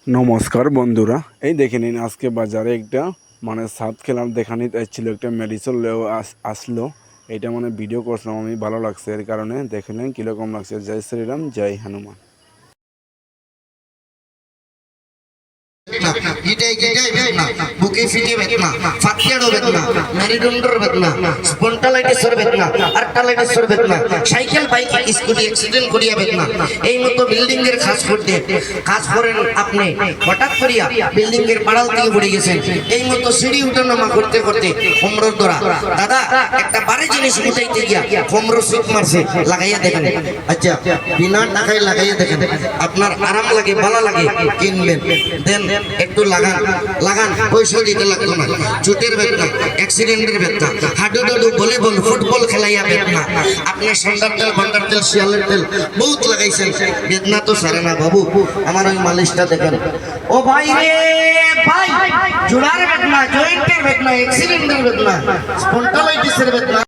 নমস্কার বন্ধুরা, এই দেখে নিন আজকে বাজারে একটা সাত খেলার দেখানি ছিল, একটা মেডিসিন আসলো। এটা ভিডিও করছিলাম আমি, ভালো লাগছে, এর কারণে দেখে নিন কীরকম লাগছে। জয় শ্রীরাম, জয় হনুমান। বুকে ফিটে বেদনা, ফাটিয়াড়ো বেদনা, মেরুদণ্ডের বেদনা, স্পন্টালাইটিসের বেদনা, আর্টালাইটিসের বেদনা, সাইকেল বাইক স্কুটি অ্যাক্সিডেন্ট করিয়া বেদনা। এই মতো বিল্ডিং এর কাজ করতে কাজ করেন আপনি, হঠাৎ করিয়া বিল্ডিং এর পাড়াল থেকে পড়ে গেছেন। এই মতো সিঁড়ি উঠানামা করতে করতে কোমরের দ্বারা দাদা একটা বারে জিনিস উঠাইতে গিয়া কোমর সুখ মারছে, লাগাইয়া দেখেন। আচ্ছা, বিনা টাকায় লাগাইয়া দেখেন, আপনার আরাম লাগে, ভালো লাগে, কিনবেন, দেন একটু লাগান লাগান, পয়সা দিতে লাগতো না। চোটের বেদনা, অ্যাক্সিডেন্টের বেদনা, হাডুডুডু ভলিবল ফুটবল খেলাইয়া বেদনা, আপনার সন্ধ্যার তেল, ঘন্টার তেল, শিয়ালের তেল বহুত লাগাইছেন, বেদনা তো সারে না বাবু। আমার ওই মালিশটা দেখেন। ও ভাই রে ভাই, জোড়ার বেদনা, জয়েন্টের বেদনা, অ্যাক্সিডেন্টের বেদনা, স্পন্টালাইটিসের বেদনা,